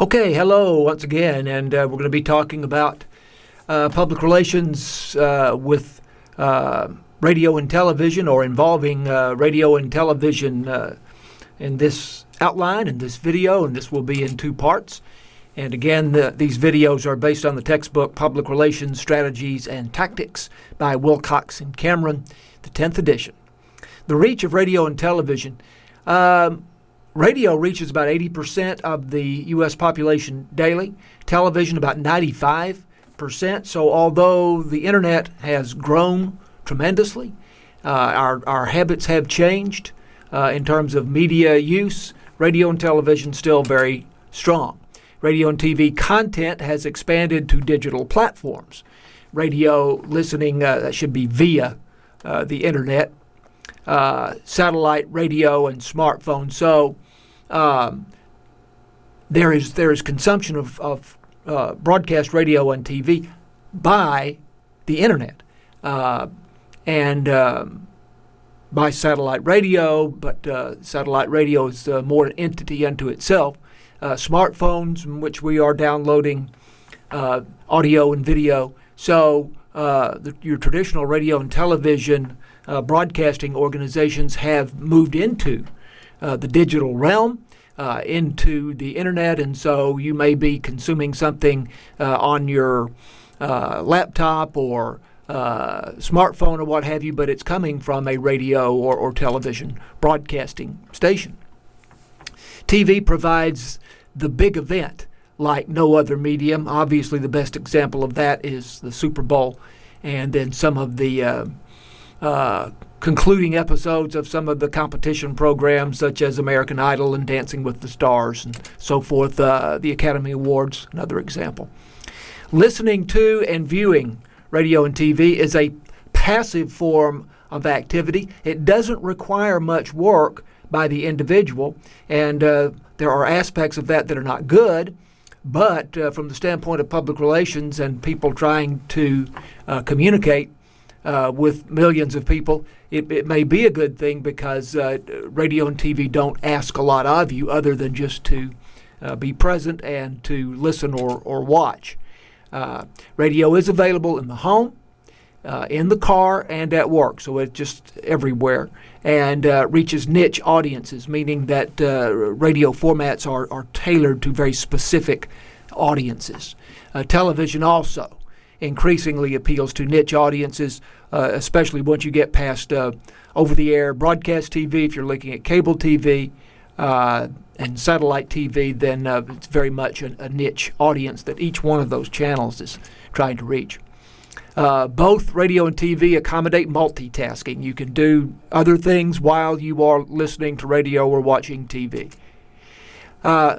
Okay, hello once again, and we're going to be talking about public relations with radio and television, or involving radio and television in this outline, in this video, and this will be in two parts. And again, these videos are based on the textbook Public Relations Strategies and Tactics by Wilcox and Cameron, the 10th edition. The reach of radio and television. Radio reaches about 80% of the U.S. population daily, television about 95%. So although the internet has grown tremendously, our habits have changed in terms of media use, radio and television still very strong. Radio and TV content has expanded to digital platforms. Radio listening, that should be via the internet, satellite radio and smartphones. So there is consumption of broadcast radio and TV by the internet and by satellite radio, but satellite radio is more an entity unto itself. Smartphones in which we are downloading audio and video. So your traditional radio and television broadcasting organizations have moved into the digital realm, into the internet, and so you may be consuming something on your laptop or smartphone or what have you, but it's coming from a radio or television broadcasting station. TV provides the big event like no other medium. Obviously, the best example of that is the Super Bowl, and then some of the concluding episodes of some of the competition programs such as American Idol and Dancing with the Stars and so forth. The Academy Awards, another example. Listening to and viewing radio and TV is a passive form of activity. It doesn't require much work by the individual, and there are aspects of that are not good, but from the standpoint of public relations and people trying to communicate with millions of people, it may be a good thing because radio and TV don't ask a lot of you other than just to be present and to listen or watch. Radio is available in the home, in the car, and at work, so it's just everywhere, and reaches niche audiences, meaning that radio formats are tailored to very specific audiences. Television also increasingly appeals to niche audiences, especially once you get past over-the-air broadcast TV. If you're looking at cable TV and satellite TV, then it's very much a niche audience that each one of those channels is trying to reach. Both radio and TV accommodate multitasking. You can do other things while you are listening to radio or watching TV.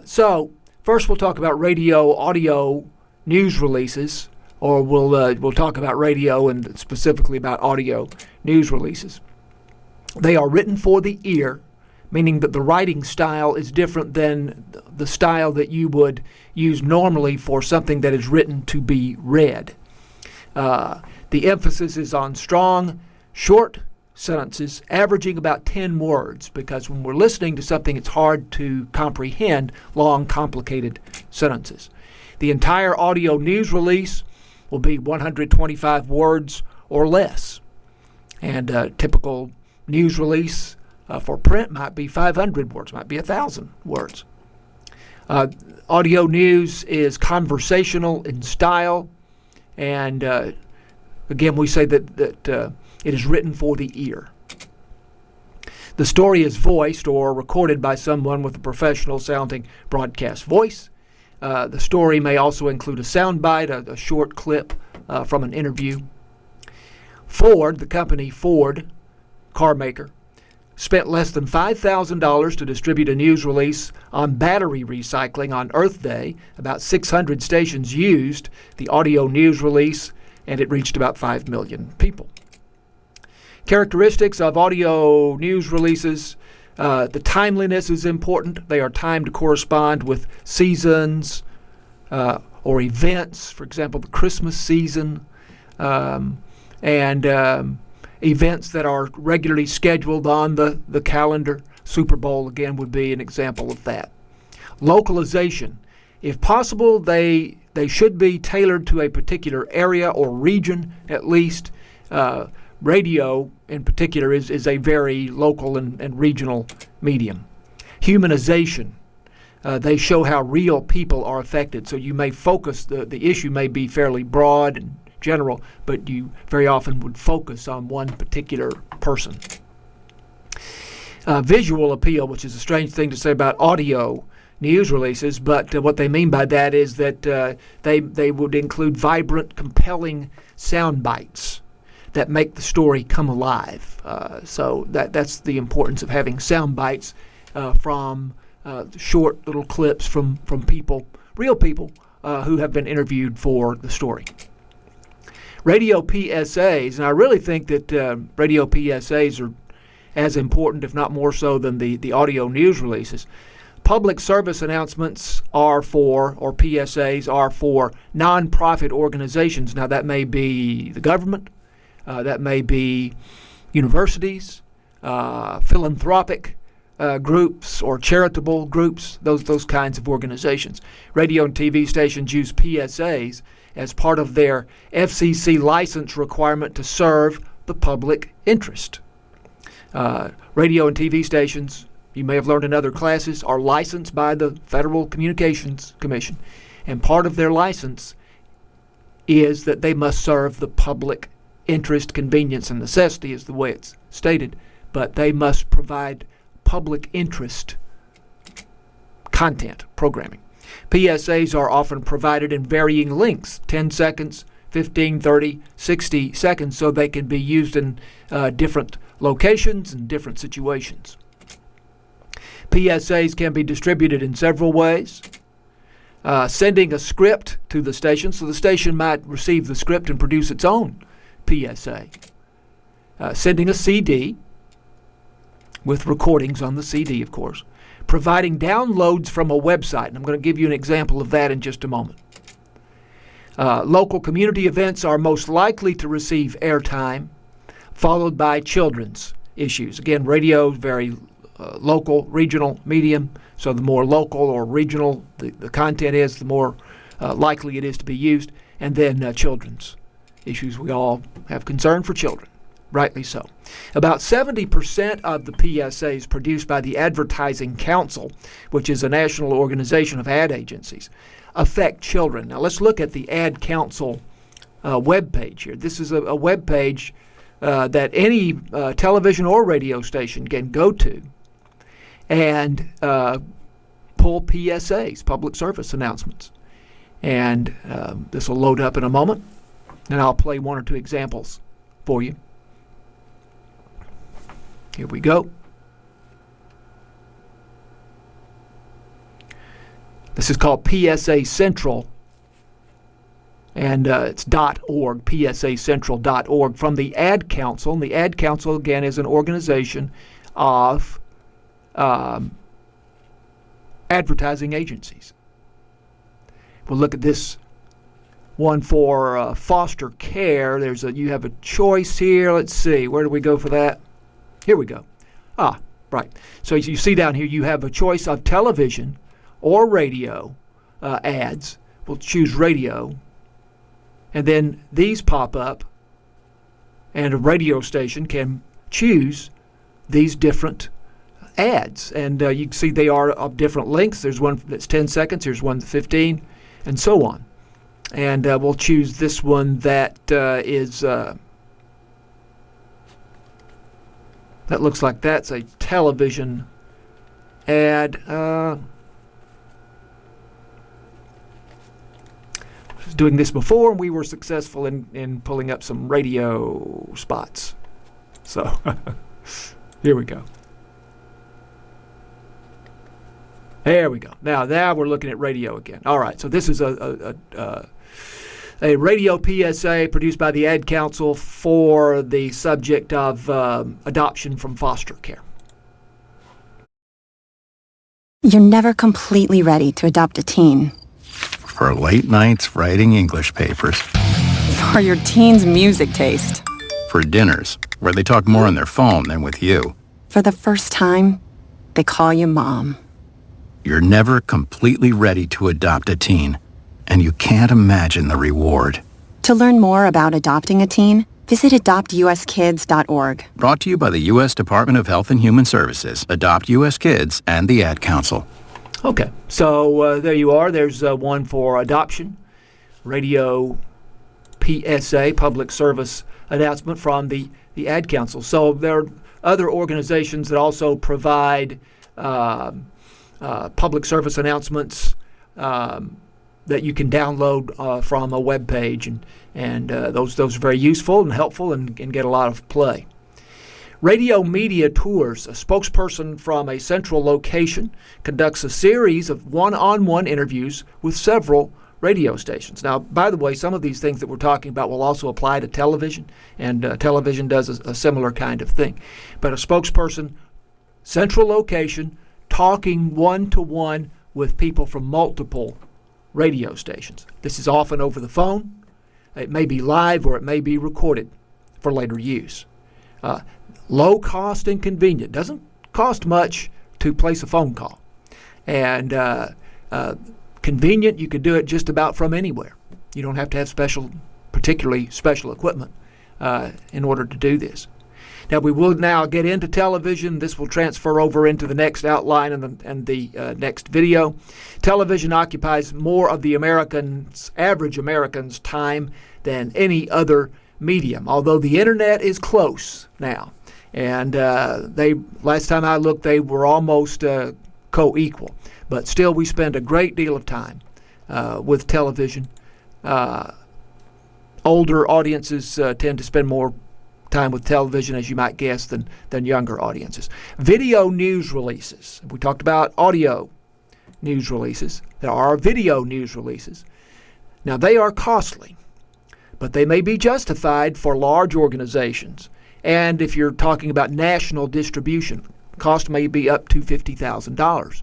So first we'll talk about radio audio news releases, or we'll talk about radio and specifically about audio news releases. They are written for the ear, meaning that the writing style is different than the style that you would use normally for something that is written to be read. The emphasis is on strong, short sentences, averaging about 10 words, because when we're listening to something, it's hard to comprehend long, complicated sentences. The entire audio news release will be 125 words or less. And a typical news release for print might be 500 words, might be 1,000 words. Audio news is conversational in style, and again, we say that it is written for the ear. The story is voiced or recorded by someone with a professional-sounding broadcast voice. The story may also include a soundbite, a short clip from an interview. Ford, the company Ford, car maker, spent less than $5,000 to distribute a news release on battery recycling on Earth Day. About 600 stations used the audio news release, and it reached about 5 million people. Characteristics of audio news releases. The timeliness is important. They are timed to correspond with seasons or events, for example, the Christmas season, and events that are regularly scheduled on the calendar. Super Bowl, again, would be an example of that. Localization If possible, they should be tailored to a particular area or region at least. Radio, in particular, is a very local and regional medium. Humanization. They show how real people are affected. So you may focus, the issue may be fairly broad and general, but you very often would focus on one particular person. Visual appeal, which is a strange thing to say about audio news releases, but what they mean by that is that they would include vibrant, compelling sound bites that make the story come alive. So that's the importance of having sound bites from short little clips from people, real people, who have been interviewed for the story. Radio PSAs, and I really think that radio PSAs are as important, if not more so, than the audio news releases. Public service announcements are for, or PSAs are for, nonprofit organizations. Now that may be the government, that may be universities, philanthropic groups or charitable groups, those kinds of organizations. Radio and TV stations use PSAs as part of their FCC license requirement to serve the public interest. Radio and TV stations, you may have learned in other classes, are licensed by the Federal Communications Commission. And part of their license is that they must serve the public interest. Convenience and necessity is the way it's stated. But they must provide public interest content, programming. PSAs are often provided in varying lengths, 10 seconds, 15, 30, 60 seconds, so they can be used in different locations and different situations. PSAs can be distributed in several ways. Sending a script to the station, so the station might receive the script and produce its own PSA. Sending a CD with recordings on the CD, of course. Providing downloads from a website, and I'm going to give you an example of that in just a moment. Local community events are most likely to receive airtime, followed by children's issues. Again, radio is very local, regional medium, so the more local or regional the content is, the more likely it is to be used. And then children's issues. We all have concern for children, rightly so. About 70% of the PSAs produced by the Advertising Council, which is a national organization of ad agencies, affect children. Now let's look at the Ad Council webpage here. This is a web page that any television or radio station can go to and pull PSAs, public service announcements. And this will load up in a moment, and I'll play one or two examples for you. Here we go. This is called PSA Central, and it's .org, psacentral.org, from the Ad Council. And the Ad Council, again, is an organization of advertising agencies. We'll look at this one for foster care. You have a choice here. Let's see, where do we go for that? Here we go. Right. So you see down here, you have a choice of television or radio ads. We'll choose radio. And then these pop up, and a radio station can choose these different ads. And you can see they are of different lengths. There's one that's 10 seconds, there's one that's 15, and so on. And we'll choose this one that that looks like that's a television ad. I was doing this before, and we were successful in pulling up some radio spots. So here we go. There we go. Now we're looking at radio again. All right, so this is a radio PSA produced by the Ad Council for the subject of adoption from foster care. You're never completely ready to adopt a teen. For late nights writing English papers. For your teen's music taste. For dinners, where they talk more on their phone than with you. For the first time, they call you Mom. You're never completely ready to adopt a teen, and you can't imagine the reward. To learn more about adopting a teen, visit adoptuskids.org. Brought to you by the U.S. Department of Health and Human Services, Adopt U.S. Kids, and the Ad Council. Okay, so there you are. There's one for adoption, radio PSA, public service announcement from the Ad Council. So there are other organizations that also provide public service announcements that you can download from a web page, and those are very useful and helpful and get a lot of play. Radio Media Tours, a spokesperson from a central location, conducts a series of one-on-one interviews with several radio stations. Now, by the way, some of these things that we're talking about will also apply to television, and television does a similar kind of thing. But a spokesperson, central location, talking one-to-one with people from multiple radio stations. This is often over the phone. It may be live or it may be recorded for later use. Low cost and convenient. Doesn't cost much to place a phone call. And convenient, you could do it just about from anywhere. You don't have to have particularly special equipment in order to do this. Now, we will now get into television. This will transfer over into the next outline and the next video. Television occupies more of the average American's time than any other medium, although the internet is close now. And last time I looked, they were almost co-equal. But still, we spend a great deal of time with television. Older audiences tend to spend more time with television, as you might guess, than younger audiences. Video news releases. We talked about audio news releases. There are video news releases. Now, they are costly, but they may be justified for large organizations. And if you're talking about national distribution, cost may be up to $50,000.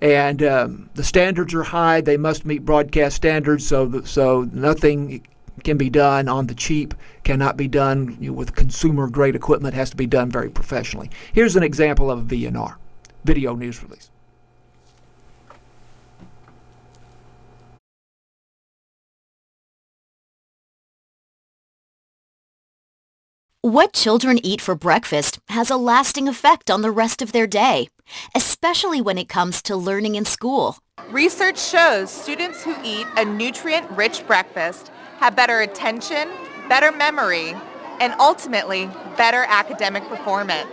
And the standards are high. They must meet broadcast standards, so nothing can be done on the cheap, cannot be done with consumer-grade equipment, has to be done very professionally. Here's an example of a VNR, video news release. What children eat for breakfast has a lasting effect on the rest of their day, especially when it comes to learning in school. Research shows students who eat a nutrient-rich breakfast have better attention, better memory, and ultimately better academic performance.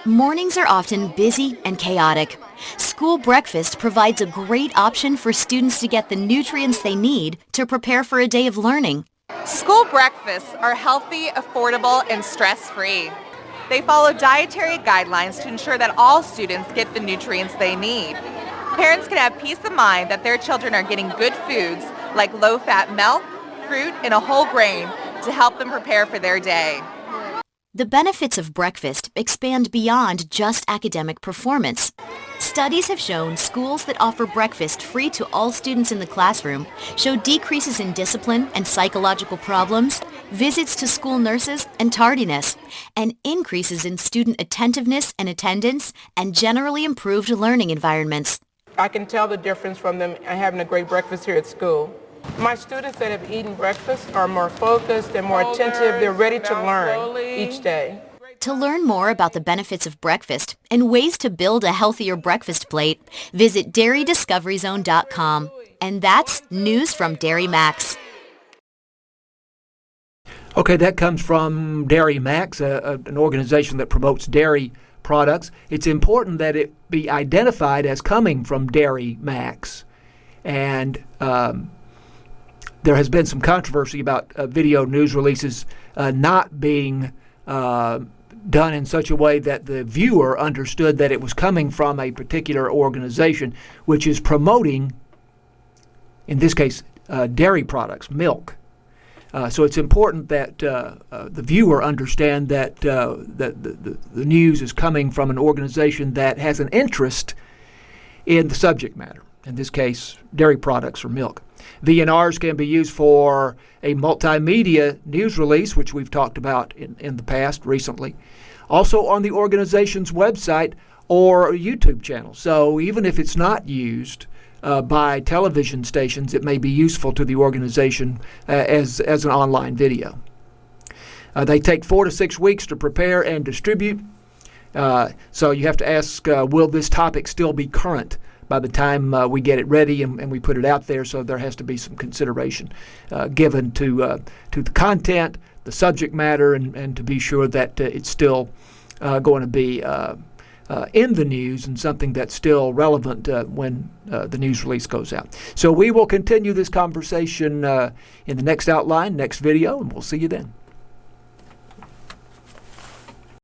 Mornings are often busy and chaotic. School breakfast provides a great option for students to get the nutrients they need to prepare for a day of learning. School breakfasts are healthy, affordable, and stress-free. They follow dietary guidelines to ensure that all students get the nutrients they need. Parents can have peace of mind that their children are getting good foods like low-fat milk, fruit, and a whole grain to help them prepare for their day. The benefits of breakfast expand beyond just academic performance. Studies have shown schools that offer breakfast free to all students in the classroom show decreases in discipline and psychological problems, visits to school nurses and tardiness, and increases in student attentiveness and attendance, and generally improved learning environments. I can tell the difference from them having a great breakfast here at school. My students that have eaten breakfast are more focused and more attentive. They're ready to learn each day. To learn more about the benefits of breakfast and ways to build a healthier breakfast plate, visit dairydiscoveryzone.com. And that's news from Dairy Max. Okay, that comes from Dairy Max, an organization that promotes dairy products. It's important that it be identified as coming from Dairy Max. And there has been some controversy about video news releases not being done in such a way that the viewer understood that it was coming from a particular organization which is promoting, in this case, dairy products, milk. So it's important that the viewer understand that the news is coming from an organization that has an interest in the subject matter, in this case, dairy products or milk. VNRs can be used for a multimedia news release, which we've talked about in the past recently. Also on the organization's website or a YouTube channel. So even if it's not used by television stations, it may be useful to the organization as an online video. They take 4 to 6 weeks to prepare and distribute. So you have to ask, will this topic still be current by the time we get it ready and we put it out there? So there has to be some consideration given to the content, the subject matter, and to be sure that it's still going to be in the news and something that's still relevant when the news release goes out. So we will continue this conversation in the next outline, next video, and we'll see you then.